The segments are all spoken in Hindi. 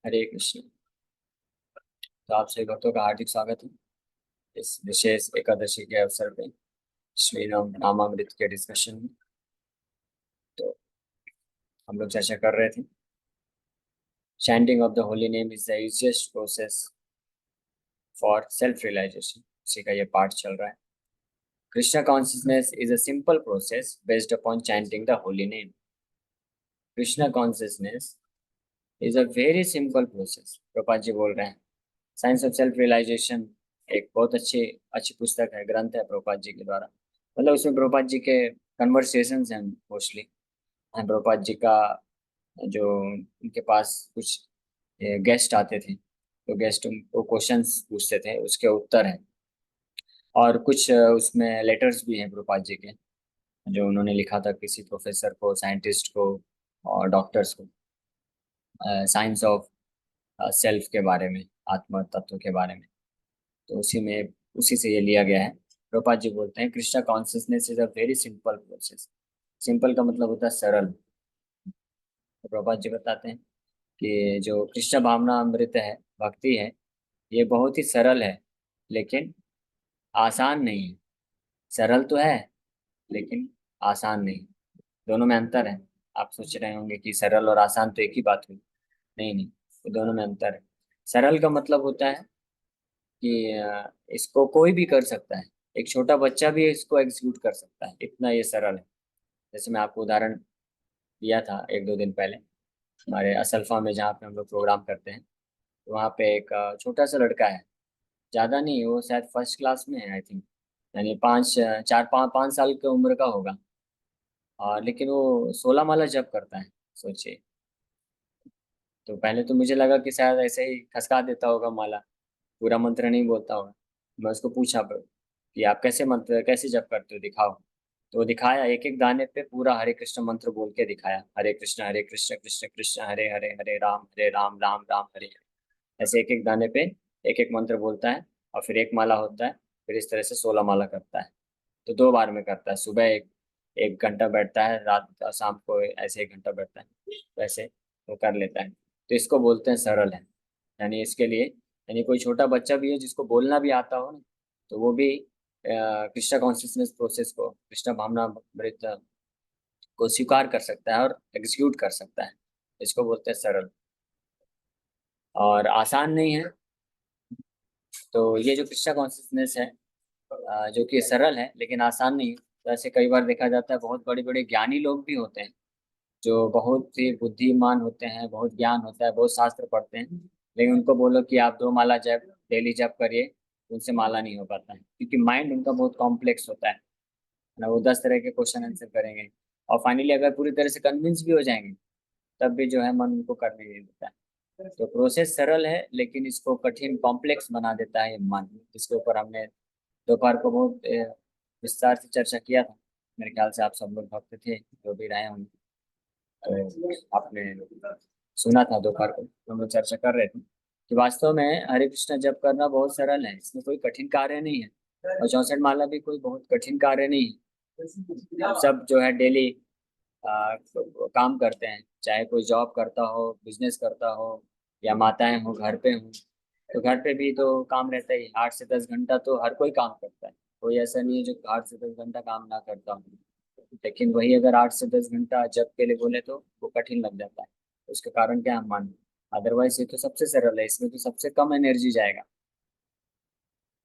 हरे कृष्ण। तो आप सभी भक्तों का हार्दिक स्वागत है इस विशेष एकादशी के अवसर पे श्री राम नामामृत के डिस्कशन में। तो हम लोग चर्चा कर रहे थे chanting of the holy name is the easiest process for self realisation. उसी का ये पार्ट चल रहा है। Krishna consciousness is a simple process based upon chanting the holy name. Krishna consciousness is a very simple process, Prabhupada ji बोल रहे हैं। साइंस ऑफ सेल्फ रियलाइजेशन एक बहुत अच्छी अच्छी पुस्तक है, ग्रंथ है प्रभुपाद जी के द्वारा। मतलब उसमें प्रभुपाद जी के कन्वर्सेशंस हैं मोस्टली। प्रभुपाद जी का जो उनके पास कुछ गेस्ट आते थे, तो गेस्ट उनको क्वेश्चंस पूछते थे, उसके उत्तर हैं। और कुछ उसमें लेटर्स भी हैं प्रभुपाद जी के, जो उन्होंने लिखा था किसी प्रोफेसर को, साइंटिस्ट को और डॉक्टर्स को, साइंस ऑफ सेल्फ के बारे में, आत्म तत्व के बारे में। तो उसी से ये लिया गया है। प्रभुपाद जी बोलते हैं Krishna consciousness is a very simple process. Simple का मतलब होता है सरल। तो प्रभुपाद जी बताते हैं कि जो कृष्ण भावना अमृत है, भक्ति है, ये बहुत ही सरल है लेकिन आसान नहीं है। सरल तो है लेकिन आसान नहीं। दोनों में अंतर है। आप सोच रहे होंगे कि सरल और आसान तो एक ही बात हुई। नहीं नहीं, ये दोनों में अंतर है। सरल का मतलब होता है कि इसको कोई भी कर सकता है। एक छोटा बच्चा भी इसको एग्जीक्यूट कर सकता है, इतना ये सरल है। जैसे मैं आपको उदाहरण दिया था एक दो दिन पहले, हमारे असल्फा में जहाँ पे हम लोग प्रोग्राम करते हैं, तो वहाँ पे एक छोटा सा लड़का है। ज़्यादा नहीं, वो शायद फर्स्ट क्लास में है आई थिंक। यानी 5 साल की उम्र का होगा। और लेकिन वो 16 माला जप करता है, सोचिए। तो पहले तो मुझे लगा कि शायद ऐसे ही खसका देता होगा माला, पूरा मंत्र नहीं बोलता होगा। मैं उसको पूछा कि आप कैसे मंत्र कैसे जप करते हो, दिखाओ। तो वो दिखाया, एक एक दाने पे पूरा हरे कृष्ण मंत्र बोल के दिखाया। हरे कृष्ण कृष्ण कृष्ण हरे हरे, हरे राम राम राम हरे हरे। ऐसे एक एक दाने पे एक एक मंत्र बोलता है। और फिर एक माला होता है। फिर इस तरह से 16 माला करता है। तो 2 बार में करता है, सुबह एक एक घंटा बैठता है, रात शाम को ऐसे 1 घंटा बैठता है। वैसे वो कर लेता है। तो इसको बोलते हैं सरल है। यानी इसके लिए, यानी कोई छोटा बच्चा भी है जिसको बोलना भी आता हो ना, तो वो भी कृष्णा कॉन्शियसनेस प्रोसेस को, कृष्णा भावना अमृत को स्वीकार कर सकता है और एग्जीक्यूट कर सकता है। इसको बोलते हैं सरल। और आसान नहीं है। तो ये जो कृष्णा कॉन्शियसनेस है, जो कि सरल है लेकिन आसान नहीं है। तो ऐसे कई बार देखा जाता है, बहुत बड़े बड़े ज्ञानी लोग भी होते हैं जो बहुत ही बुद्धिमान होते हैं, बहुत ज्ञान होता है, बहुत शास्त्र पढ़ते हैं, लेकिन उनको बोलो कि आप 2 माला जप डेली जप करिए, उनसे माला नहीं हो पाता है, क्योंकि माइंड उनका बहुत कॉम्प्लेक्स होता है ना। वो 10 तरह के क्वेश्चन आंसर करेंगे और फाइनली अगर पूरी तरह से कन्विंस भी हो जाएंगे, तब भी जो है मन उनको करने नहीं देता है। तो प्रोसेस सरल है लेकिन इसको कठिन कॉम्प्लेक्स बना देता है ये मन, जिसके ऊपर हमने दोपहर को बहुत विस्तार से चर्चा किया था। मेरे ख्याल से आप सब लोग भक्त थे, जो भी रहे होंगे। तो आपने सुना था, दोपहर को हम लोग चर्चा कर रहे थे कि वास्तव में हरे कृष्ण जप करना बहुत सरल है, इसमें कोई कठिन कार्य नहीं है। और 64 माला भी कोई बहुत कठिन कार्य नहीं है। हम सब जो है डेली काम करते हैं, चाहे कोई जॉब करता हो, बिजनेस करता हो, या माताएं हो घर पे हो। तो घर पे भी तो काम रहता ही, 8 से 10 घंटा तो हर कोई काम करता है। कोई ऐसा नहीं है जो 8 से 10 घंटा काम ना करता हो। लेकिन वही अगर 8 से 10 घंटा जब के लिए बोले तो वो कठिन लग जाता है। उसका कारण क्या हम मान। अदरवाइज ये तो सबसे सरल है, इसमें तो सबसे कम एनर्जी जाएगा।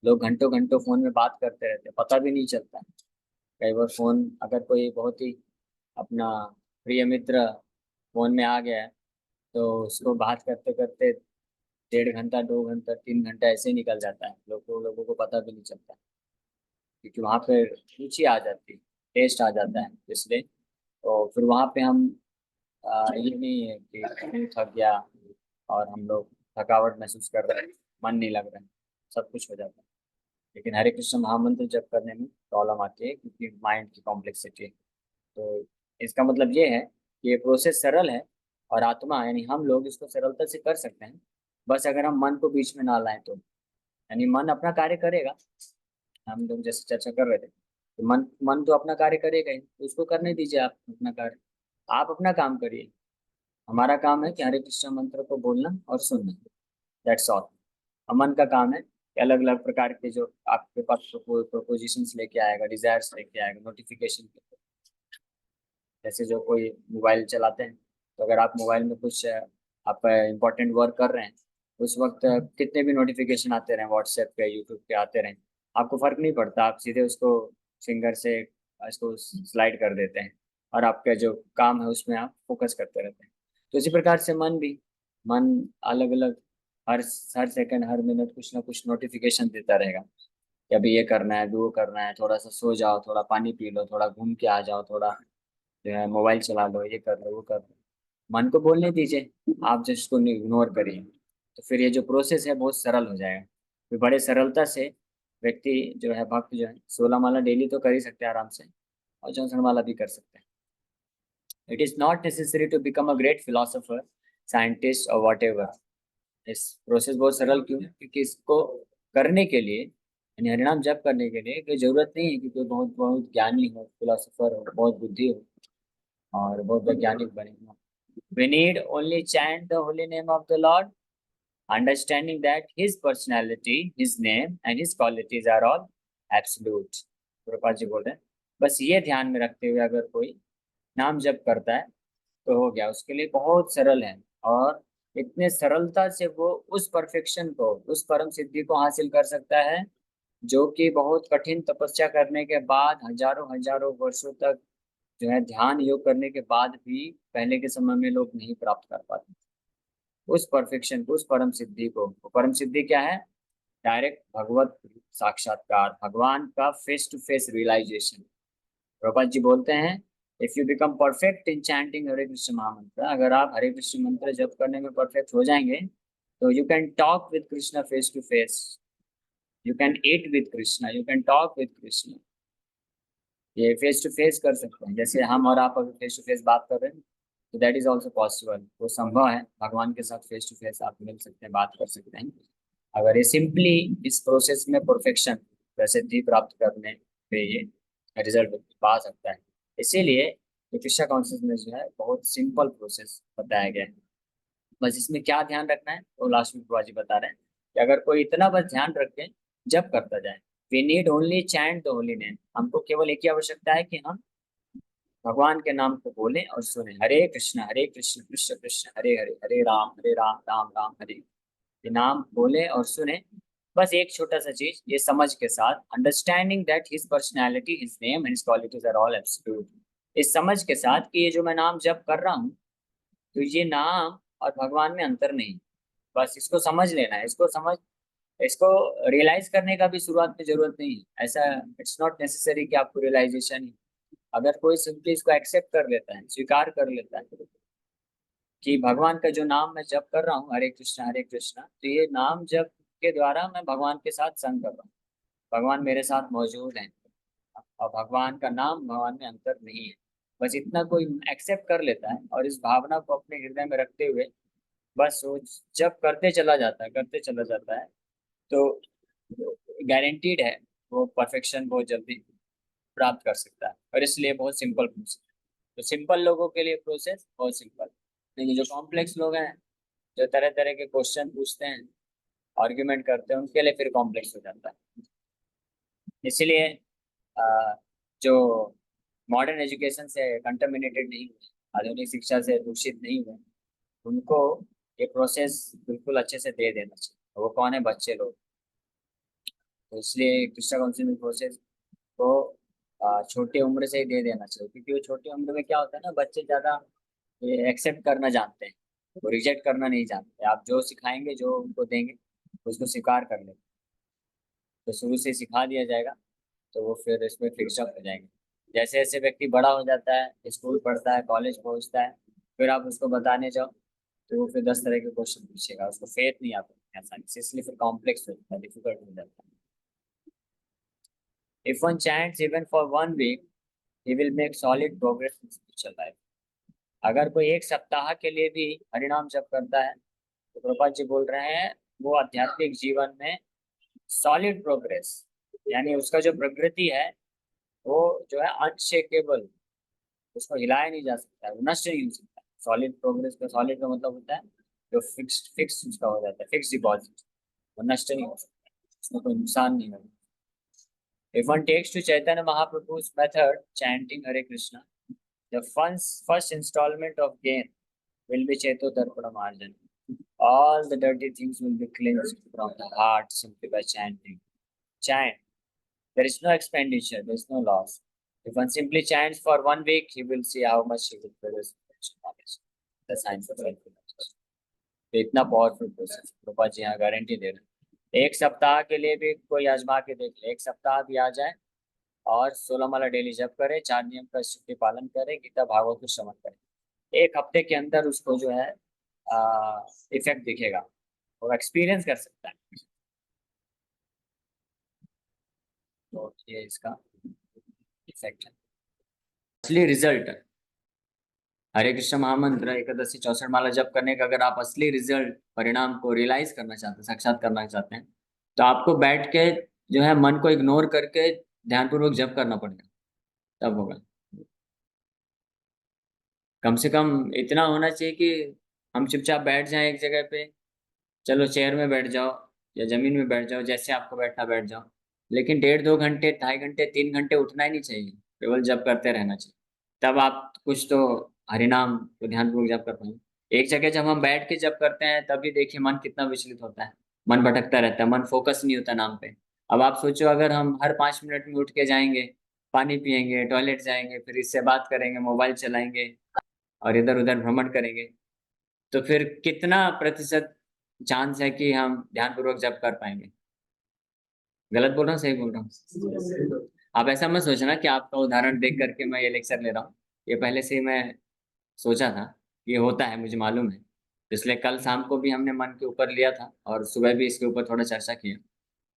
लोग घंटों घंटों फोन में बात करते रहते हैं, पता भी नहीं चलता है। कई बार फोन, अगर कोई बहुत ही अपना प्रिय मित्र फोन में आ गया है, तो उसको बात करते करते 1.5 घंटा, 2 घंटा, 3 घंटा ऐसे ही निकल जाता है, लोगों को पता भी नहीं चलता। क्योंकि वहां पे रुचि आ जाती है, टेस्ट आ जाता है, इसलिए। तो फिर वहां पे हम ये नहीं है कि थक गया और हम लोग थकावट महसूस कर रहे हैं, मन नहीं लग रहा है, सब कुछ हो जाता है। लेकिन हरे कृष्ण महामंत्र जप करने में प्रॉब्लम आती है, क्योंकि माइंड की कॉम्प्लेक्सिटी है। तो इसका मतलब ये है कि ये प्रोसेस सरल है, और आत्मा यानी हम लोग इसको सरलता से कर सकते हैं, बस अगर हम मन को बीच में ना लाएं तो। यानी मन अपना कार्य करेगा। हम लोग जैसे चर्चा कर रहे थे, तो मन मन तो अपना कार्य करेगा ही, तो उसको करने दीजिए आप अपना कार्य। आप अपना काम करिए। हमारा काम है कि हरे कृष्ण मंत्र को बोलना और सुनना, दैट्स ऑल। अमन का काम है कि अलग अलग प्रकार के जो आपके पास प्रोपोजिशंस लेके आएगा, डिजायर्स लेके आएगा, नोटिफिकेशन। जैसे जो कोई मोबाइल चलाते हैं, तो अगर आप मोबाइल में कुछ आप इम्पोर्टेंट वर्क कर रहे हैं, उस वक्त कितने भी नोटिफिकेशन आते रहे, व्हाट्सएप पे, यूट्यूब पे आते रहे, आपको फर्क नहीं पड़ता, आप सीधे उसको फिंगर से इसको स्लाइड कर देते हैं और आपका जो काम है उसमें आप फोकस करते रहते हैं। तो इसी प्रकार से मन भी, मन अलग अलग हर हर सेकंड हर मिनट कुछ ना कुछ नोटिफिकेशन देता रहेगा कि अभी ये करना है, अभी वो करना है, थोड़ा सा सो जाओ, थोड़ा पानी पी लो, थोड़ा घूम के आ जाओ, थोड़ा जो है मोबाइल चला लो, ये कर लो, वो कर लो। मन को बोलने दीजिए, आप जस्ट उसको इग्नोर करिए, तो फिर ये जो प्रोसेस है बहुत सरल हो जाएगा। फिर बड़े सरलता से व्यक्ति जो है, भक्त जो है, 16 माला डेली तो कर ही सकते हैं आराम से, और 64 माला भी कर सकते हैं। It is not necessary to become a great philosopher, scientist और वॉट एवर। इस प्रोसेस बहुत सरल क्यों है? क्योंकि इसको करने के लिए, यानी हरिनाम जप करने के लिए कोई जरूरत नहीं है कि कोई बहुत बहुत ज्ञानी हो, फिलोसोफर हो, बहुत बुद्धि हो और बहुत वैज्ञानिक बने हो। We need only chant the holy name of the Lord, understanding that His personality, His name, and His qualities are all absolute। Prabhupada ji बोल रहे हैं, बस ये ध्यान में रखते हुए अगर कोई नाम जप करता है तो हो गया, उसके लिए बहुत सरल है। और इतने सरलता से वो उस परफेक्शन को, उस परम सिद्धि को हासिल कर सकता है, जो कि बहुत कठिन तपस्या करने के बाद, हजारों हजारों वर्षों तक जो है ध्यान योग करने के बाद भी पहले के समय में लोग नहीं प्राप्त कर पाते। उस परफेक्शन को, उस परम सिद्धि को, वो परम सिद्धि क्या है? डायरेक्ट भगवत साक्षात्कार, भगवान का face to face realisation. Prabhupada ji बोलते हैं, if you become perfect in chanting Hare Krishna महामंत्र, अगर आप हरे कृष्ण मंत्र जप करने में परफेक्ट हो जाएंगे, तो you can talk with Krishna face to face, you can eat with Krishna, you can talk with Krishna. ये फेस टू फेस कर सकते हैं, जैसे हम और आप अगर फेस टू फेस बात कर रहे हैं, तो दैट इज ऑल्सो पॉसिबल, वो संभव है। भगवान के साथ फेस टू फेस आप मिल सकते हैं, बात कर सकते हैं, अगर ये सिंपली इस प्रोसेस में परफेक्शन, प्रसिद्धि प्राप्त करने पे ये रिजल्ट पा सकता है। इसीलिए ये कृष्णा कॉन्शियसनेस जो है बहुत सिंपल प्रोसेस बताया गया है। बस इसमें क्या ध्यान रखना है, तो लास्ट में बाबा जी बता रहे हैं कि अगर कोई इतना बस ध्यान रख के जब करता जाए, we need only chant the holy name, हमको केवल एक ही आवश्यकता है कि हम भगवान के नाम को बोलें और सुने, हरे कृष्ण कृष्ण कृष्ण हरे हरे, हरे राम राम राम हरे। ये नाम बोले और सुने। बस एक छोटा सा चीज ये समझ के साथ, understanding that his personality, his name and his qualities are all absolute. इस समझ के साथ कि ये जो मैं नाम जप कर रहा हूँ, तो ये नाम और भगवान में अंतर नहीं। बस इसको समझ लेना है, इसको रियलाइज करने का भी शुरुआत में जरूरत नहीं है, ऐसा इट्स नॉट नेसेसरी कि आपको रियलाइजेशन ही। अगर कोई सिंपली इसको एक्सेप्ट कर लेता है, स्वीकार कर लेता है कि भगवान का जो नाम मैं जप कर रहा हूँ, हरे कृष्णा, तो ये नाम जप के द्वारा मैं भगवान के साथ संग कर रहा हूँ, भगवान मेरे साथ मौजूद हैं, और भगवान का नाम, भगवान में अंतर नहीं है। बस इतना कोई एक्सेप्ट कर लेता है और इस भावना को अपने हृदय में रखते हुए बस वो जब करते चला जाता है, करते चला जाता है, तो गारंटीड है वो परफेक्शन बहुत जल्दी प्राप्त कर सकता है। और इसलिए बहुत सिंपल प्रोसेस। तो सिंपल लोगों के लिए प्रोसेस बहुत सिंपल, लेकिन जो कॉम्प्लेक्स लोग हैं, जो तरह तरह के क्वेश्चन पूछते हैं, आर्ग्यूमेंट करते हैं, उनके लिए फिर कॉम्प्लेक्स हो जाता है। इसीलिए अ, जो मॉडर्न एजुकेशन से कंटामिनेटेड नहीं हुए, आधुनिक शिक्षा से दूषित नहीं हुए, उनको ये प्रोसेस बिल्कुल अच्छे से दे देना चाहिए। वो कौन है? बच्चे लोग। तो इसलिए कृष्णा काउंसिलिंग प्रोसेस को छोटी उम्र से ही दे देना चाहिए, क्योंकि वो छोटी उम्र में क्या होता है ना, बच्चे ज़्यादा ये एक्सेप्ट करना जानते हैं, वो रिजेक्ट करना नहीं जानते। आप जो सिखाएंगे, जो उनको देंगे, उसको स्वीकार कर लेंगे। तो शुरू से सिखा दिया जाएगा, तो वो फिर इसमें फिक्सअप हो जाएंगे। जैसे जैसे व्यक्ति बड़ा हो जाता है, स्कूल पढ़ता है, कॉलेज पहुंचता है, फिर आप उसको बताने जाओ, तो वो फिर 10 तरह के क्वेश्चन पूछेगा, उसको फेथ नहीं आता आसानी से, इसलिए फिर कॉम्प्लेक्स हो जाता है, डिफिकल्ट हो जाता है। If one chants even for 1 week, he will make solid progress in spiritual life। अगर कोई एक सप्ताह के लिए भी हरिनाम जप करता है, तो प्रभुपाद जी बोल रहे हैं वो आध्यात्मिक जीवन में सॉलिड प्रोग्रेस, यानी उसका जो प्रगति है वो जो है अनशेकेबल, उसको हिलाया नहीं जा सकता है, वो नष्ट नहीं हो सकता। सॉलिड प्रोग्रेस का, सॉलिड का मतलब होता है जो फिक्स उसका हो जाता है, फिक्स डिपॉजिट, वो नष्ट नहीं हो सकता, उसमें कोई नुकसान नहीं होगा। If one takes to Chaitanya Mahaprabhu's method, chanting Hare Krishna, the first installment of gain will be Cheto Darpana Marjan. All the dirty things will be cleansed from the heart simply by chanting. Chant. There is no expenditure, there is no loss. If one simply chants for 1 week, he will see how much he will produce knowledge. The science of self-realization. तो इतना पावरफुल प्रोसेस रूपा जी यहाँ गारंटी दे रहे हैं। एक सप्ताह के लिए भी कोई आजमा के देख ले, एक सप्ताह भी आ जाए और 16 माला डेली जप करे, 4 नियम का स्ट्रिक्टली पालन करे, गीता भागवत को श्रवण करे, 1 हफ्ते के अंदर उसको जो है इफेक्ट दिखेगा और एक्सपीरियंस कर सकता है। तो ये इसका इफेक्ट है, असली रिजल्ट। हरे कृष्ण महामंत्र 81 माला जप करने का अगर आप असली रिजल्ट परिणाम को रियलाइज करना चाहते हैं, साक्षात करना चाहते हैं, तो आपको बैठ के जो है मन को इग्नोर करके ध्यानपूर्वक जप करना पड़ेगा, तब होगा। कम से कम इतना होना चाहिए कि हम चुपचाप बैठ जाएं एक जगह पे, चलो चेयर में बैठ जाओ या जमीन में बैठ जाओ, जैसे आपको बैठना बैठ जाओ, लेकिन 1.5-2 घंटे, 2.5 घंटे, 3 घंटे उठना ही नहीं चाहिए, केवल जप करते रहना चाहिए। तब आप कुछ तो हरिनाम को ध्यानपूर्वक जप कर पाएंगे। एक जगह जब हम बैठ के जप करते हैं तभी देखिए मन कितना विचलित होता है, मन भटकता रहता है, मन फोकस नहीं होता नाम पे। अब आप सोचो अगर हम हर 5 मिनट में उठ के जाएंगे, पानी पियेंगे, टॉयलेट जाएंगे, फिर इससे बात करेंगे, मोबाइल चलाएंगे और इधर उधर भ्रमण करेंगे, तो फिर कितना प्रतिशत चांस है कि हम ध्यानपूर्वक जप कर पाएंगे? गलत बोल रहा हूँ, सही बोल रहा हूँ? आप ऐसा मत सोचना कि आपका उदाहरण देख करके मैं ये लेक्चर ले रहा हूँ, ये पहले से ही मैं सोचा था, ये होता है, मुझे मालूम है। इसलिए कल शाम को भी हमने मन के ऊपर लिया था और सुबह भी इसके ऊपर थोड़ा चर्चा किया,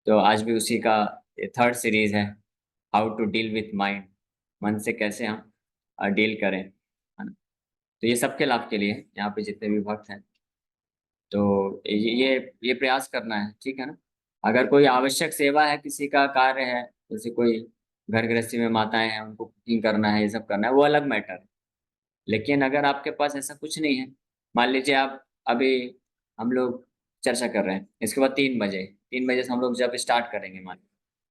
तो आज भी उसी का ये 3rd सीरीज है, how to deal with mind, मन से कैसे हम डील करें, है ना। तो ये सबके लाभ के लिए है, यहाँ पे जितने भी भक्त हैं, तो ये प्रयास करना है, ठीक है ना। अगर कोई आवश्यक सेवा है, किसी का कार्य है, जैसे कोई घर गृहस्थी में माताएं हैं, उनको कुकिंग करना है, ये सब करना है, वो अलग मैटर है। लेकिन अगर आपके पास ऐसा कुछ नहीं है, मान लीजिए आप अभी, हम लोग चर्चा कर रहे हैं, इसके बाद 3 बजे, 3 बजे से हम लोग जब स्टार्ट करेंगे मान,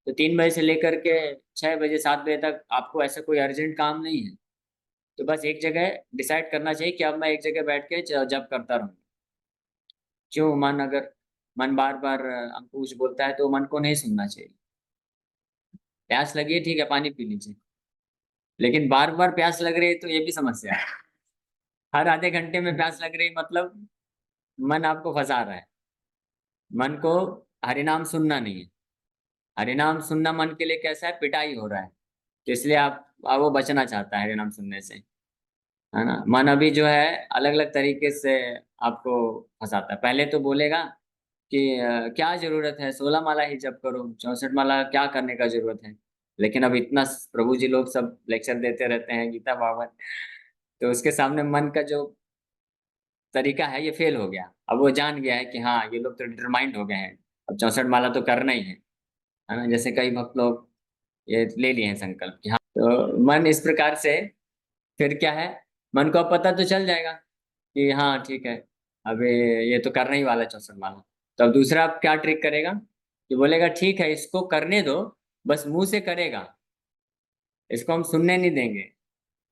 तो 3 बजे से लेकर के 6 बजे 7 बजे तक आपको ऐसा कोई अर्जेंट काम नहीं है, तो बस एक जगह डिसाइड करना चाहिए कि अब मैं एक जगह बैठ के जब करता रहूँ। क्यों? मन अगर मन बार बार हमको कुछ बोलता है तो मन को नहीं सुनना चाहिए। प्यास लगी है, ठीक है, पानी पी लीजिए, लेकिन बार बार प्यास लग रही है तो ये भी समस्या है। हर आधे घंटे में प्यास लग रही है मतलब मन आपको फंसा रहा है। मन को हरिनाम सुनना नहीं है, हरिनाम सुनना मन के लिए कैसा है, पिटाई हो रहा है, तो इसलिए आप वो बचना चाहता है हरिनाम सुनने से, है ना। मन अभी जो है अलग अलग तरीके से आपको फंसाता है। पहले तो बोलेगा कि क्या जरूरत है, 16 माला ही जप करो, 64 माला क्या करने का जरूरत है। लेकिन अब इतना प्रभु जी लोग सब लेक्चर देते रहते हैं गीता भागवत, तो उसके सामने मन का जो तरीका है ये फेल हो गया। अब वो जान गया है कि हाँ ये लोग तो डिटरमाइंड हो गए हैं, अब 64 माला तो करना ही है ना। जैसे कई भक्त लोग ये ले लिए हैं संकल्प कि हाँ, तो मन इस प्रकार से, फिर क्या है, मन को अब पता तो चल जाएगा कि हाँ ठीक है, अब ये तो करने ही वाला है 64 माला। तो अब दूसरा अब क्या ट्रिक करेगा कि बोलेगा ठीक है इसको करने दो, बस मुंह से करेगा, इसको हम सुनने नहीं देंगे,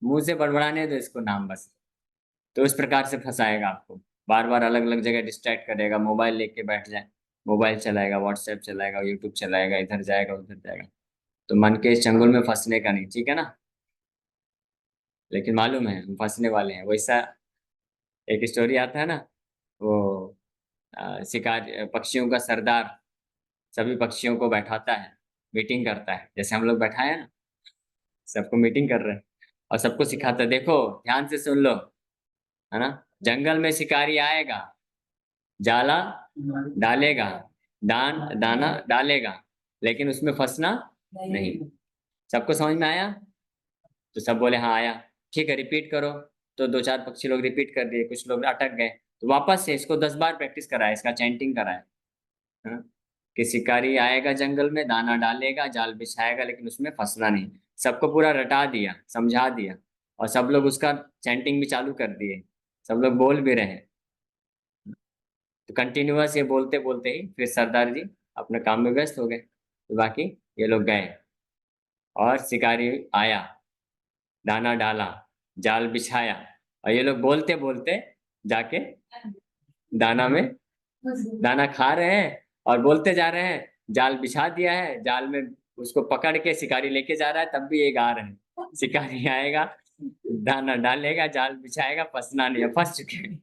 मुंह से बड़बड़ाने दो इसको नाम बस। तो इस प्रकार से फंसाएगा आपको, बार बार अलग अलग जगह डिस्ट्रैक्ट करेगा, मोबाइल लेके बैठ जाए, मोबाइल चलाएगा, व्हाट्सएप चलाएगा, यूट्यूब चलाएगा, इधर जाएगा उधर जाएगा, तो मन के इस चंगुल में फंसने का नहीं, ठीक है ना। लेकिन मालूम है हम फंसने वाले हैं। वैसा एक स्टोरी आता है ना, वो शिकार पक्षियों का सरदार सभी पक्षियों को बैठाता है, मीटिंग करता है, जैसे हम लोग बैठाए हैं ना, सबको मीटिंग कर रहे हैं और सबको सिखाता है, देखो ध्यान से सुन लो, है ना। जंगल में शिकारी आएगा, जाला डालेगा, दाना डालेगा, लेकिन उसमें फंसना नहीं। सबको समझ में आया? तो सब बोले हाँ आया। ठीक है, रिपीट करो। तो 2-4 पक्षी लोग रिपीट कर दिए, कुछ लोग अटक गए, तो वापस से इसको 10 बार प्रैक्टिस कराया, इसका चैंटिंग कराया, है ना। कि शिकारी आएगा जंगल में, दाना डालेगा, जाल बिछाएगा, लेकिन उसमें फंसना नहीं। सबको पूरा रटा दिया, समझा दिया, और सब लोग उसका चैंटिंग भी चालू कर दिए, सब लोग बोल भी रहे हैं। तो कंटिन्यूअस ये बोलते बोलते ही फिर सरदार जी अपने काम में व्यस्त हो गए, तो बाकी ये लोग गए और शिकारी आया, दाना डाला, जाल बिछाया, और ये लोग बोलते बोलते जाके दाना में दाना खा रहे हैं और बोलते जा रहे हैं। जाल बिछा दिया है, जाल में उसको पकड़ के शिकारी लेके जा रहा है, तब भी ये गा रहे हैं शिकारी आएगा, दाना डालेगा, जाल बिछाएगा, फंसना नहीं है, फंस चुके हैं।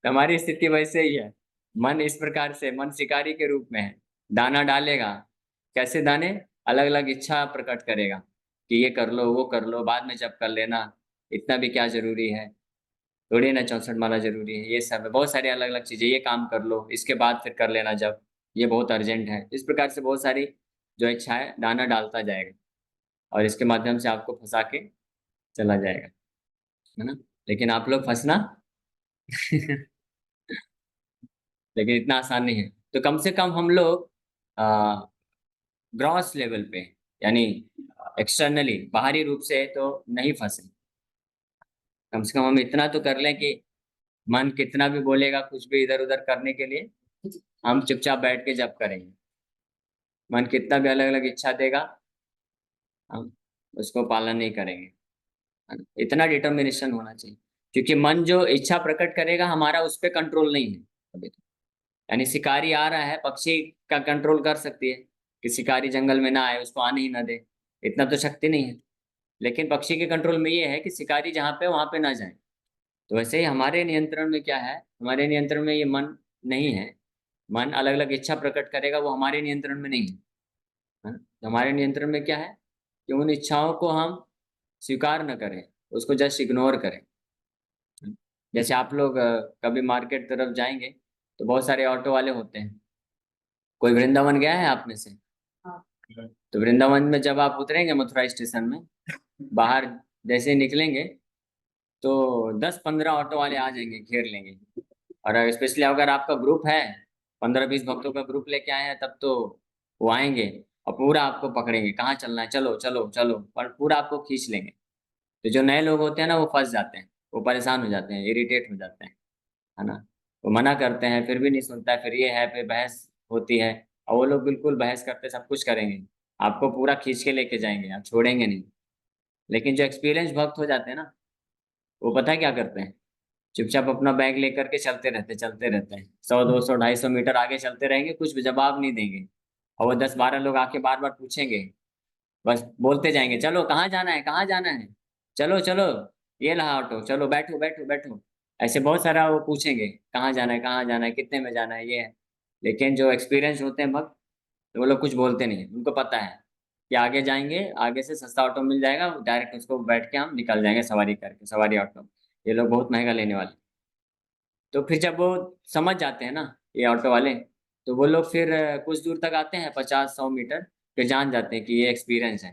तो हमारी स्थिति वैसे ही है। मन इस प्रकार से, मन शिकारी के रूप में है। दाना डालेगा, कैसे दाने? अलग अलग इच्छा प्रकट करेगा कि ये कर लो, वो कर लो, बाद में जब कर लेना, इतना भी क्या जरूरी है, थोड़ी ना 64 माला जरूरी है, ये सब है, बहुत सारी अलग अलग चीजें, ये काम कर लो, इसके बाद फिर कर लेना जब, ये बहुत अर्जेंट है। इस प्रकार से बहुत सारी जो इच्छा है दाना डालता जाएगा और इसके माध्यम से आपको फंसा के चला जाएगा, है ना। लेकिन आप लोग फंसना लेकिन इतना आसान नहीं है। तो कम से कम हम लोग ग्रॉस लेवल पे, यानी एक्सटर्नली, बाहरी रूप से तो नहीं फंसे। कम से कम हम इतना तो कर लें कि मन कितना भी बोलेगा कुछ भी इधर उधर करने के लिए, हम चुपचाप बैठ के जप करेंगे। मन कितना भी अलग अलग इच्छा देगा, हम उसको पालन नहीं करेंगे, है ना? इतना डिटर्मिनेशन होना चाहिए, क्योंकि मन जो इच्छा प्रकट करेगा हमारा उस पर कंट्रोल नहीं है अभी तो। यानी शिकारी आ रहा है, पक्षी का कंट्रोल कर सकती है कि शिकारी जंगल में ना आए, उसको आने ही ना दे, इतना तो शक्ति नहीं है। लेकिन पक्षी के कंट्रोल में ये है कि शिकारी जहाँ पे वहां पे ना जाए। तो वैसे ही हमारे नियंत्रण में क्या है, हमारे नियंत्रण में ये मन नहीं है। मन अलग अलग इच्छा प्रकट करेगा, वो हमारे नियंत्रण में नहीं है ना। तो हमारे नियंत्रण में क्या है कि उन इच्छाओं को हम स्वीकार न करें, उसको जस्ट इग्नोर करें। जैसे आप लोग कभी मार्केट तरफ जाएंगे तो बहुत सारे ऑटो वाले होते हैं। कोई वृंदावन गया है आप में से? हाँ। तो वृंदावन में जब आप उतरेंगे मथुरा स्टेशन में, बाहर जैसे ही निकलेंगे तो 10-15 ऑटो वाले आ जाएंगे, घेर लेंगे। और स्पेशली अगर आपका ग्रुप है, 15-20 भक्तों का ग्रुप लेके आए हैं, तब तो वो आएंगे और पूरा आपको पकड़ेंगे, कहाँ चलना है, चलो चलो चलो, और पूरा आपको खींच लेंगे। तो जो नए लोग होते हैं ना, वो फंस जाते हैं, वो परेशान हो जाते हैं, इरिटेट हो जाते हैं, है ना। वो मना करते हैं फिर भी नहीं सुनता है, फिर ये है, फिर बहस होती है। और वो लोग बिल्कुल बहस करते सब कुछ करेंगे, आपको पूरा खींच के लेके जाएंगे, आप छोड़ेंगे नहीं। लेकिन जो एक्सपीरियंस भक्त हो जाते हैं ना, वो पता है क्या करते हैं? चुपचाप अपना बैग लेकर के चलते रहते हैं, 100, 200, 250 मीटर आगे चलते रहेंगे, कुछ भी जवाब नहीं देंगे। और वो 10-12 लोग आके बार बार पूछेंगे, बस बोलते जाएंगे, चलो कहाँ जाना है, कहाँ जाना है, चलो चलो, ये रहा ऑटो, चलो बैठो बैठो बैठो। ऐसे बहुत सारा वो पूछेंगे, कहाँ जाना है, कहाँ जाना है, कितने में जाना है, ये है। लेकिन जो एक्सपीरियंस होते हैं भक्त, तो वो लोग कुछ बोलते नहीं, उनको पता है कि आगे जाएंगे, आगे से सस्ता ऑटो मिल जाएगा, डायरेक्ट उसको बैठ के हम निकल जाएंगे सवारी करके, सवारी ऑटो। ये लोग बहुत महंगा लेने वाले। तो फिर जब वो समझ जाते हैं ना, ये ऑटो वाले, तो वो लोग फिर कुछ दूर तक आते हैं, 50-100 मीटर, फिर जान जाते हैं कि ये एक्सपीरियंस है,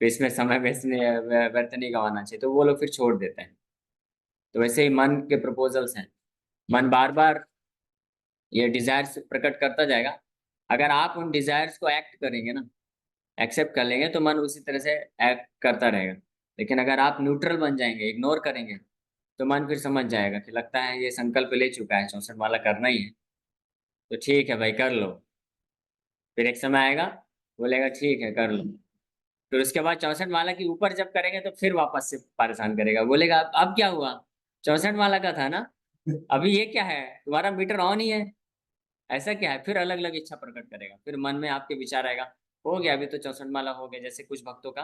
फिर इसमें समय व्यर्थ नहीं गंवाना चाहिए, तो वो लोग फिर छोड़ देते हैं। तो वैसे ही मन के प्रपोजल्स हैं। मन बार बार ये डिजायर्स प्रकट करता जाएगा। अगर आप उन डिजायर्स को एक्ट करेंगे ना, एक्सेप्ट कर लेंगे, तो मन उसी तरह से एक्ट करता रहेगा। लेकिन अगर आप न्यूट्रल बन जाएंगे, इग्नोर करेंगे, तो मन फिर समझ जाएगा कि लगता है ये संकल्प ले चुका है, 64 माला करना ही है, तो ठीक है भाई कर लो। फिर एक समय आएगा, बोलेगा ठीक है कर लो। फिर उसके बाद 64 माला के ऊपर जब करेंगे तो फिर वापस से परेशान करेगा, बोलेगा अब क्या हुआ, 64 माला का था ना, अभी ये क्या है, तुम्हारा मीटर ऑन ही है, ऐसा क्या है। फिर अलग अलग इच्छा प्रकट करेगा, फिर मन में आपके विचार आएगा, हो गया अभी तो 64 माला हो गया, जैसे कुछ भक्तों का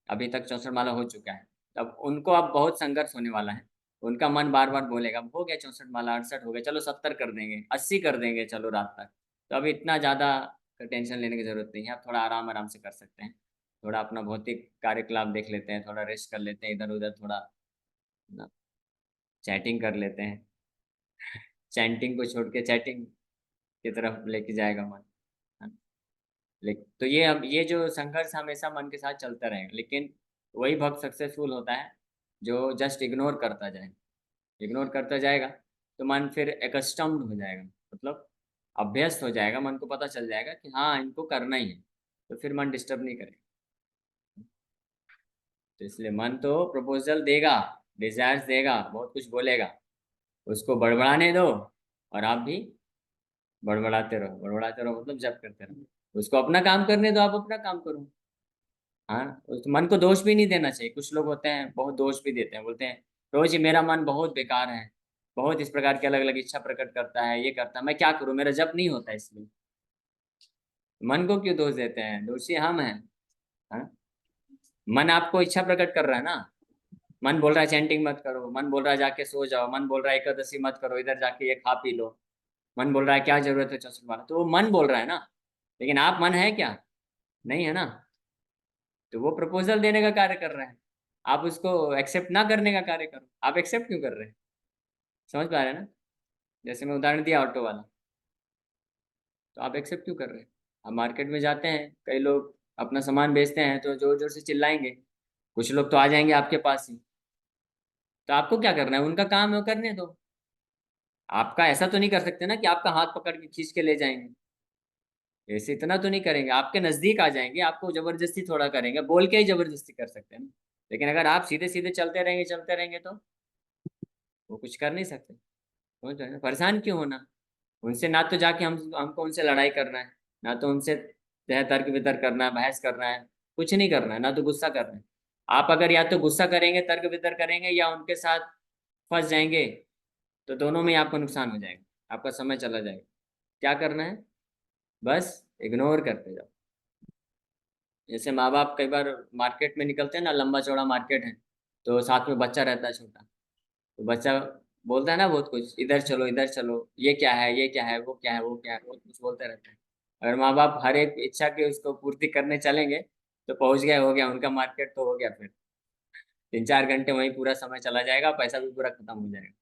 अभी तक 64 माला हो चुका है, तब उनको अब बहुत संघर्ष होने वाला है। उनका मन बार बार बोलेगा हो गया 64 माला, 68 हो गया, चलो 70 कर देंगे, 80 कर देंगे, चलो रात तक। तो अभी इतना ज्यादा टेंशन लेने की जरूरत नहीं है, आप थोड़ा आराम आराम से कर सकते हैं। थोड़ा अपना भौतिक कार्यकलाप देख लेते हैं, थोड़ा रेस्ट कर लेते हैं, इधर उधर थोड़ा ना चैटिंग कर लेते हैं। चैंटिंग को छोड़ के चैटिंग की तरफ लेके जाएगा मन, है ना? लेकिन तो ये, अब ये जो संघर्ष हमेशा मन के साथ चलता रहेगा, लेकिन वही भक्त सक्सेसफुल होता है जो जस्ट इग्नोर करता जाए। इग्नोर करता जाएगा तो मन फिर एकस्टम्ड हो जाएगा, मतलब अभ्यस्त हो जाएगा, मन को पता चल जाएगा कि हाँ इनको करना ही है, तो फिर मन डिस्टर्ब नहीं करेगा। तो इसलिए मन तो प्रपोजल देगा, डिजायर्स देगा, बहुत कुछ बोलेगा, उसको बड़बड़ाने दो और आप भी बड़बड़ाते रहो मतलब जब करते रहो। उसको अपना काम करने दो, आप अपना काम करो। हाँ, उस मन को दोष भी नहीं देना चाहिए। कुछ लोग होते हैं बहुत दोष भी देते हैं, बोलते हैं रोज ही मेरा मन बहुत बेकार है, बहुत इस प्रकार की अलग अलग इच्छा प्रकट करता है, ये करता है, मैं क्या करूं, मेरा जप नहीं होता इसलिए। मन को क्यों दोष देते हैं? दोषी हम हैं। हाँ? मन आपको इच्छा प्रकट कर रहा है ना। मन बोल रहा है चैंटिंग मत करो, मन बोल रहा है जाके सो जाओ, मन बोल रहा है एकादशी मत करो, इधर जाके ये खा पी लो, मन बोल रहा है क्या जरूरत है चौसठ वाला, तो वो मन बोल रहा है ना। लेकिन आप मन है क्या? नहीं है ना। तो वो प्रपोजल देने का कार्य कर रहा है, आप उसको एक्सेप्ट ना करने का कार्य करो। आप एक्सेप्ट क्यों कर रहे हैं? समझ पा रहे हैं ना? जैसे मैं उदाहरण दिया ऑटो वाला, तो आप एक्सेप्ट क्यों कर रहे हैं? आप मार्केट में जाते हैं, कई लोग अपना सामान बेचते हैं तो जोर जोर से चिल्लाएंगे, कुछ लोग तो आ जाएंगे आपके पास ही। तो आपको क्या करना है? उनका काम है वो करने दो। आपका ऐसा तो नहीं कर सकते ना कि आपका हाथ पकड़ के खींच के ले जाएंगे। ऐसे इतना तो नहीं करेंगे, आपके नजदीक आ जाएंगे, आपको जबरदस्ती थोड़ा करेंगे, बोल के ही जबरदस्ती कर सकते हैं ना। लेकिन अगर आप सीधे सीधे चलते रहेंगे तो वो कुछ कर नहीं सकते। समझ रहे हैं ना? परेशान क्यों होना उनसे? ना तो जाके हमको उनसे लड़ाई करना है, ना तो उनसे तर्क वितर्क करना है, बहस करना है, कुछ नहीं करना है, ना तो गुस्सा करना है। आप अगर या तो गुस्सा करेंगे, तर्क वितर्क करेंगे, या उनके साथ फंस जाएंगे, तो दोनों में ही आपको नुकसान हो जाएगा, आपका समय चला जाएगा। क्या करना है? बस इग्नोर करते जाओ। जैसे माँ बाप कई बार मार्केट में निकलते हैं ना, लंबा चौड़ा मार्केट है, तो साथ में बच्चा रहता है छोटा, तो बच्चा बोलता है ना बहुत कुछ, इधर चलो, ये क्या है, ये क्या है, वो क्या है, वो क्या है, बहुत कुछ बोलते रहते हैं। अगर माँ बाप हर एक इच्छा की उसको पूर्ति करने चलेंगे तो पहुंच गए, हो गया उनका मार्केट, तो हो गया फिर 3-4 घंटे वहीं पूरा समय चला जाएगा, पैसा भी पूरा खत्म हो जाएगा।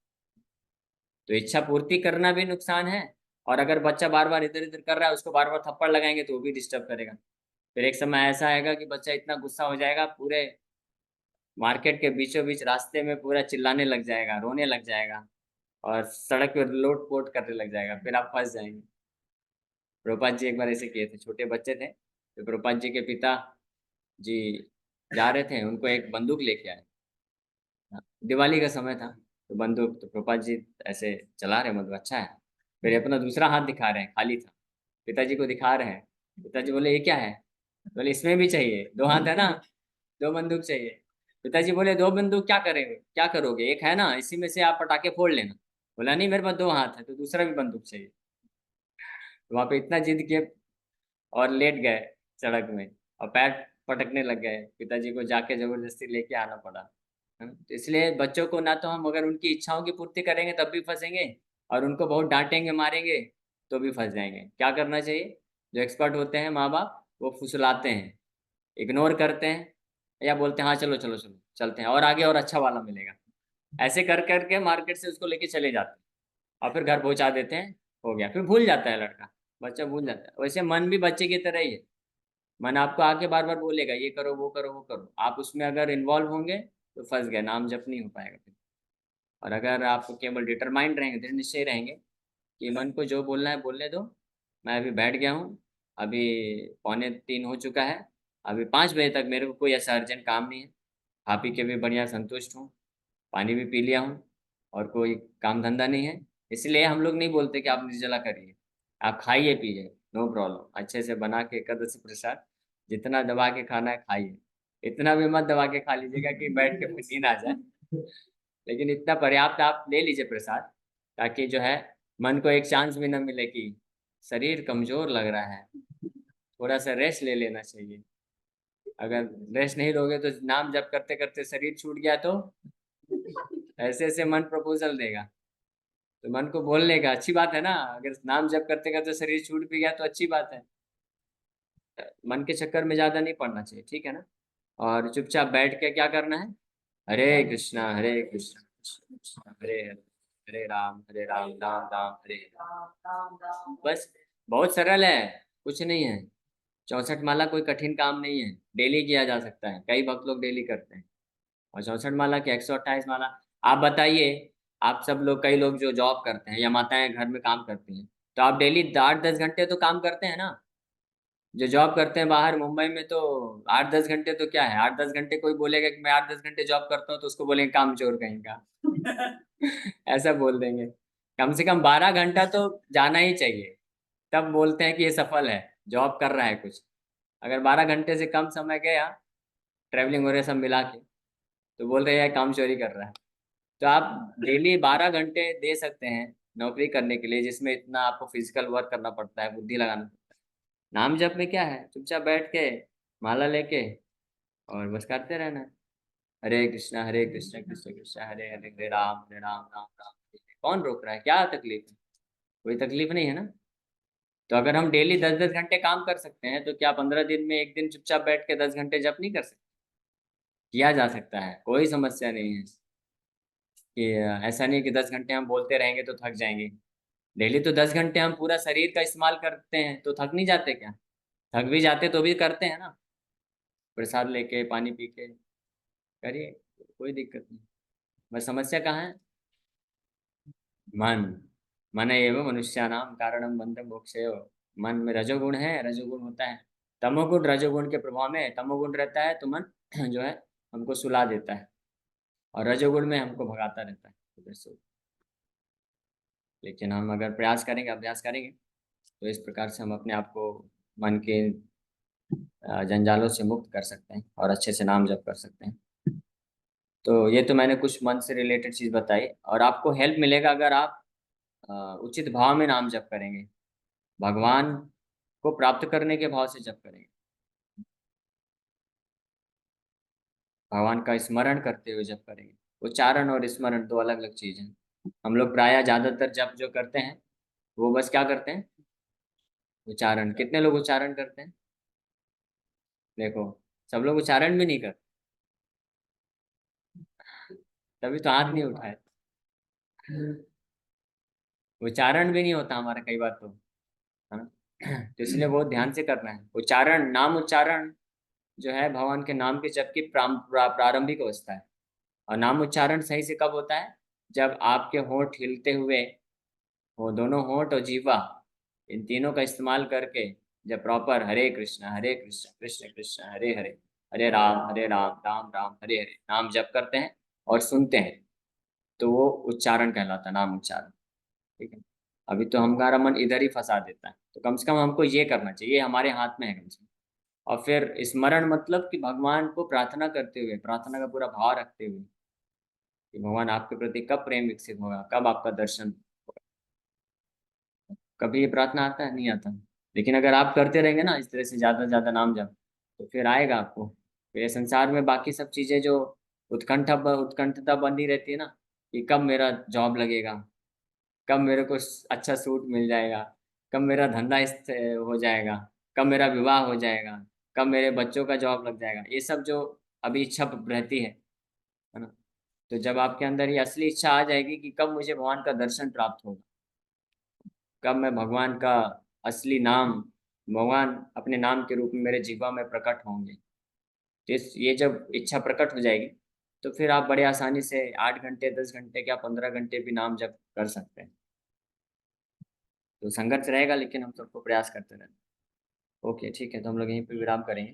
तो इच्छा पूर्ति करना भी नुकसान है, और अगर बच्चा बार बार इधर उधर कर रहा है, उसको बार बार थप्पड़ लगाएंगे तो वो भी डिस्टर्ब करेगा। फिर एक समय ऐसा आएगा कि बच्चा इतना गुस्सा हो जाएगा, पूरे मार्केट के बीचों बीच रास्ते में पूरा चिल्लाने लग जाएगा, रोने लग जाएगा, और सड़क पे लोट पोट करने लग जाएगा, फिर आप फंस जाएंगे। प्रभुपाद जी एक बार ऐसे किए थे, छोटे बच्चे थे, तो प्रभुपाद जी के पिता जी जा रहे थे, उनको एक बंदूक लेके आए। दिवाली का समय था, तो बंदूक, तो प्रभुपाद जी ऐसे चला रहे, मतलब अच्छा है। फिर अपना दूसरा हाथ दिखा रहे हैं, खाली था, पिताजी को दिखा रहे हैं। पिताजी बोले ये क्या है? बोले इसमें भी चाहिए, दो हाथ है ना, दो बंदूक चाहिए। पिताजी बोले दो बंदूक क्या करेंगे, क्या करोगे, एक है ना, इसी में से आप पटाखे फोड़ लेना। बोला नहीं, मेरे पास दो हाथ है, तो दूसरा भी बंदूक चाहिए। तो वहां पे इतना जिद किए और लेट गए सड़क में, और पैर पटकने लग गए, पिताजी को जाके जबरदस्ती लेके आना पड़ा। है ना? तो इसलिए बच्चों को ना तो हम अगर उनकी इच्छाओं की पूर्ति करेंगे तब भी फंसेंगे, और उनको बहुत डांटेंगे मारेंगे तो भी फंस जाएंगे। क्या करना चाहिए? जो एक्सपर्ट होते हैं माँ बाप, वो फुसलाते हैं, इग्नोर करते हैं, या बोलते हैं हाँ चलो चलो चलो चलते हैं, और आगे और अच्छा वाला मिलेगा। ऐसे कर करके मार्केट से उसको लेके चले जाते हैं, और फिर घर पहुंचा देते हैं, हो गया, फिर भूल जाता है लड़का, बच्चा भूल जाता है। वैसे मन भी बच्चे की तरह ही है। मन आपको आके बार बार बोलेगा ये करो वो करो वो करो, आप उसमें अगर इन्वॉल्व होंगे तो फंस गए, नाम जप नहीं हो पाएगा फिर। और अगर आप केवल डिटरमाइंड रहेंगे, दृढ़ निश्चय रहेंगे कि मन को जो बोलना है बोलने दो, मैं अभी बैठ गया हूँ, अभी 2:45 हो चुका है, अभी 5 बजे तक मेरे को कोई ऐसा अर्जेंट काम नहीं है, खा पी के भी बढ़िया संतुष्ट हूँ, पानी भी पी लिया हूँ, और कोई काम धंधा नहीं है। इसलिए हम लोग नहीं बोलते कि आप निर्जला करिए, आप खाइए पीजिए, नो प्रॉब्लम, अच्छे से बना के एकादशी प्रसाद जितना दबा के खाना है खाइए। इतना भी मत दबा के खा लीजिएगा कि बैठ के फिर नींद आ जाए, लेकिन इतना पर्याप्त आप ले लीजिए प्रसाद, ताकि जो है मन को एक चांस भी न मिले कि शरीर कमजोर लग रहा है, थोड़ा सा रेस्ट ले लेना चाहिए। अगर रेस्ट नहीं लोगे तो नाम जप करते करते शरीर छूट गया तो ऐसे ऐसे मन प्रपोजल देगा। तो मन को बोलने का अच्छी बात है ना, अगर नाम जप करते करते शरीर छूट भी गया तो अच्छी बात है। मन के चक्कर में ज्यादा नहीं पड़ना चाहिए, ठीक है ना। और चुपचाप बैठ के क्या करना है? हरे कृष्णा कृष्ण कृष्ण हरे हरे, हरे राम राम राम हरे हरे। बस, बहुत सरल है, कुछ नहीं है। 64 माला कोई कठिन काम नहीं है, डेली किया जा सकता है, कई भक्त लोग डेली करते हैं। और 64 माला की 128 माला। आप बताइए, आप सब लोग, कई लोग जो जॉब करते हैं या माताएं घर में काम करती हैं, तो आप डेली 8-10 घंटे तो काम करते हैं ना। जो जॉब करते हैं बाहर मुंबई में, तो 8-10 घंटे तो क्या है, 8-10 घंटे कोई बोलेगा कि मैं 8-10 घंटे जॉब करता हूँ तो उसको बोलेंगे काम चोर कहीं का। ऐसा बोल देंगे। कम से कम 12 घंटा तो जाना ही चाहिए, तब बोलते हैं कि ये सफल है, जॉब कर रहा है कुछ। अगर 12 घंटे से कम समय गया, ट्रैवलिंग वगैरह सब मिला के, तो बोल रहे हैं काम चोरी कर रहा है। तो आप डेली 12 घंटे दे सकते हैं नौकरी करने के लिए, जिसमें इतना आपको फिजिकल वर्क करना पड़ता है, बुद्धि लगाना पड़ता है। नाम जप में क्या है, चुपचाप बैठ के माला लेके और बस करते रहना है। हरे कृष्णा कृष्ण कृष्ण हरे हरे, हरे राम राम राम हरे हरे। कौन रोक रहा है, क्या तकलीफ है? कोई तकलीफ नहीं है ना। तो अगर हम डेली 10-10 घंटे काम कर सकते हैं, तो क्या 15 दिन में एक दिन चुपचाप बैठ के 10 घंटे जप नहीं कर सकते? किया जा सकता है, कोई समस्या नहीं है। कि ऐसा नहीं है कि 10 घंटे हम बोलते रहेंगे तो थक जाएंगे। डेली तो 10 घंटे हम पूरा शरीर का इस्तेमाल करते हैं, तो थक नहीं जाते क्या? थक भी जाते तो भी करते हैं ना, प्रसाद लेके पानी पी के करिए, कोई दिक्कत नहीं। बस समस्या कहाँ है? मन। मन एव मनुष्याणाम कारणम बंध मोक्षयो। मन में रजोगुण है, रजोगुण होता है। तमोगुण रजोगुण के प्रभाव में, तमोगुण रहता है तो मन जो है हमको सुला देता है, और रजोगुण में हमको भगाता रहता है उधर से। लेकिन हम अगर प्रयास करेंगे, अभ्यास करेंगे, तो इस प्रकार से हम अपने आप को मन के जंजालों से मुक्त कर सकते हैं और अच्छे से नाम जप कर सकते हैं। तो ये तो मैंने कुछ मन से रिलेटेड चीज़ बताई, और आपको हेल्प मिलेगा अगर आप उचित भाव में नाम जप करेंगे, भगवान को प्राप्त करने के भाव से जप करेंगे, भगवान का स्मरण करते हुए जप करेंगे। उच्चारण और स्मरण दो अलग अलग चीज़ हैं। हम लोग प्रायः ज़्यादातर जप जो करते हैं, वो बस क्या करते हैं, उच्चारण। कितने लोग उच्चारण करते हैं? देखो, सब लोग उच्चारण भी नहीं करते, तभी तो हाथ नहीं उठाए। उच्चारण भी नहीं होता हमारा कई बार तो, है ना। तो इसलिए बहुत ध्यान से करना है उच्चारण। नाम उच्चारण जो है भगवान के नाम के जप की प्रारंभिक अवस्था है। और नाम उच्चारण सही से कब होता है? जब आपके होंठ हिलते हुए हो, दोनों होंठ और जीवा, इन तीनों का इस्तेमाल करके, जब प्रॉपर हरे कृष्ण कृष्ण कृष्ण हरे हरे, हरे राम राम राम हरे हरे नाम जप करते हैं और सुनते हैं, तो वो उच्चारण कहलाता है, नाम उच्चारण। ठीक है। अभी तो हमारा मन इधर ही फंसा देता है, तो कम से कम हमको ये करना चाहिए, हमारे हाथ में है कम से कम। और फिर स्मरण मतलब कि भगवान को प्रार्थना करते हुए, प्रार्थना का पूरा भाव रखते हुए, कि भगवान आपके प्रति कब प्रेम विकसित होगा, कब आपका दर्शन होगा। कभी ये प्रार्थना आता है? नहीं आता। लेकिन अगर आप करते रहेंगे ना इस तरह से ज्यादा से ज्यादा नाम जप, तो फिर आएगा आपको। फिर ये संसार में बाकी सब चीजें जो उत्कंठता बनी रहती है ना, कि कब मेरा जॉब लगेगा, कब मेरे को अच्छा सूट मिल जाएगा, कब मेरा धंधा हो जाएगा, कब मेरा विवाह हो जाएगा, कब मेरे बच्चों का जॉब लग जाएगा, ये सब जो अभी इच्छा रहती है ना। तो जब आपके अंदर ये असली इच्छा आ जाएगी कि कब मुझे भगवान का दर्शन प्राप्त होगा, कब मैं भगवान का असली नाम, भगवान अपने नाम के रूप में मेरे जीवा में प्रकट होंगे, तो ये जब इच्छा प्रकट हो जाएगी, तो फिर आप बड़े आसानी से 8 घंटे 10 घंटे क्या 15 घंटे भी नाम जप कर सकते हैं। तो संघर्ष रहेगा, लेकिन हम सबको प्रयास करते रहना। ओके, ठीक है, तो हम लोग यहीं पे विराम करेंगे।